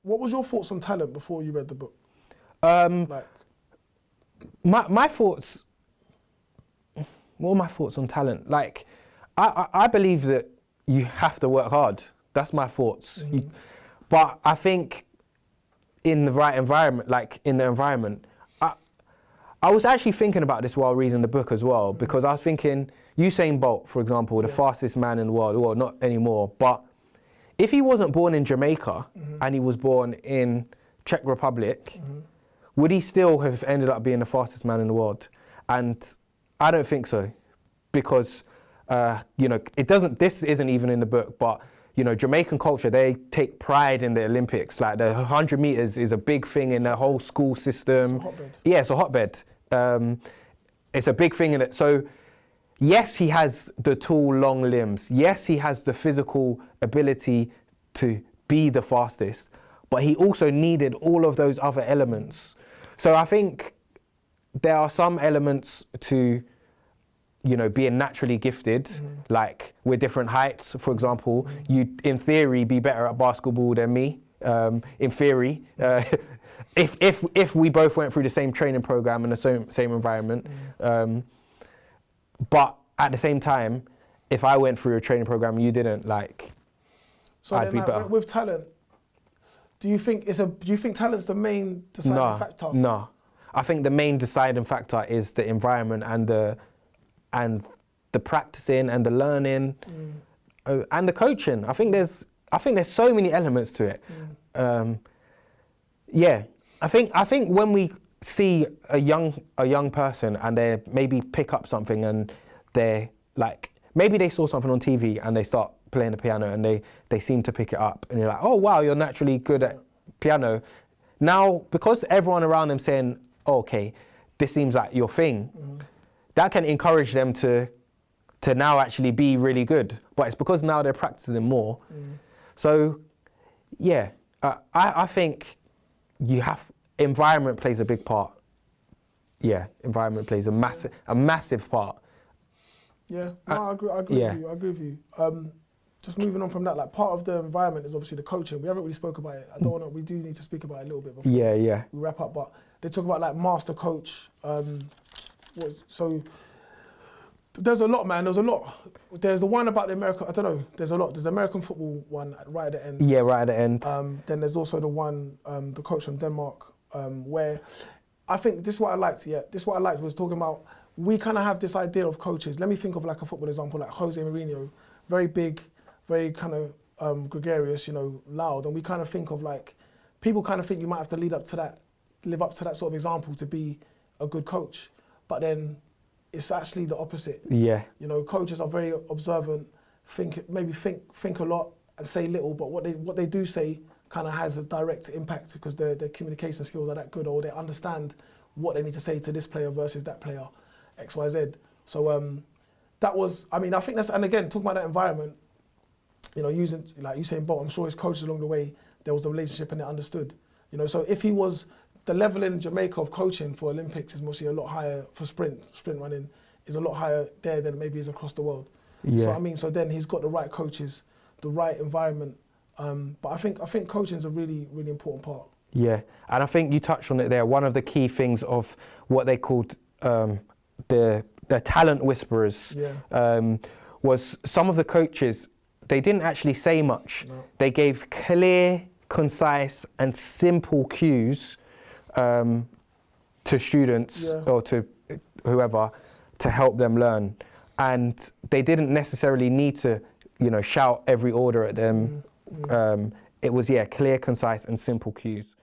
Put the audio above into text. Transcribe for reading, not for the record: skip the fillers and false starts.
what was your thoughts on talent before you read the book? Like, my thoughts. What are my thoughts on talent? Like, I believe that you have to work hard. That's my thoughts. But I think in the right environment, like in the environment, I was actually thinking about this while reading the book as well, because I was thinking, Usain Bolt, for example, the fastest man in the world, well, not anymore, but if he wasn't born in Jamaica and he was born in Czech Republic, would he still have ended up being the fastest man in the world? And I don't think so, because this isn't even in the book, but Jamaican culture, they take pride in the Olympics. Like the 100 meters is a big thing in the whole school system. It's a hotbed. Yeah, it's a hotbed. It's a big thing in it. So yes, he has the tall, long limbs. Yes, he has the physical ability to be the fastest, but he also needed all of those other elements. So I think there are some elements to being naturally gifted, like with different heights, for example, you'd in theory be better at basketball than me, in theory, if we both went through the same training program in the same environment. But at the same time, if I went through a training program and you didn't, so I'd be better. With talent, do you think talent's the main deciding factor? No, I think the main deciding factor is the environment and the practicing and the learning and the coaching. I think there's so many elements to it. I think when we see a young person and they maybe pick up something and they're like, maybe they saw something on TV and they start playing the piano and they seem to pick it up and you're like, oh wow, you're naturally good at piano. Now, because everyone around them saying, oh, okay, this seems like your thing, that can encourage them to now actually be really good. But it's because now they're practicing more. So yeah, I think environment plays a big part. Yeah, environment plays a massive part. Yeah, no, I agree with you. Just moving on from that, like part of the environment is obviously the coaching. We haven't really spoke about it. We do need to speak about it a little bit before we wrap up. But they talk about like master coach. There's a lot, man. There's a lot. There's the one about the American. I don't know. There's a lot. There's the American football one right at the end. Yeah, right at the end. Then there's also the one, the coach from Denmark, where I think this is what I liked. Yeah, this is what I liked was talking about. We kind of have this idea of coaches. Let me think of like a football example, like Jose Mourinho, very big, very kind of gregarious, loud, and we kind of think of like people kind of think you might have to live up to that sort of example to be a good coach, but then it's actually the opposite. Yeah. Coaches are very observant, think a lot and say little, but what they do say kind of has a direct impact because their communication skills are that good, or they understand what they need to say to this player versus that player, X, Y, Z. So that was, I think that's, and again, talking about that environment, using like Usain Bolt, I'm sure his coaches along the way, there was a relationship and they understood. So if he was, the level in Jamaica of coaching for Olympics is mostly a lot higher for sprint running, is a lot higher there than maybe is across the world. Yeah. So then he's got the right coaches, the right environment. But I think coaching is a really, really important part. Yeah, and I think you touched on it there. One of the key things of what they called the talent whisperers was some of the coaches, they didn't actually say much. No. They gave clear, concise and simple cues to students or to whoever to help them learn. And they didn't necessarily need to, shout every order at them. It was, clear, concise and simple cues.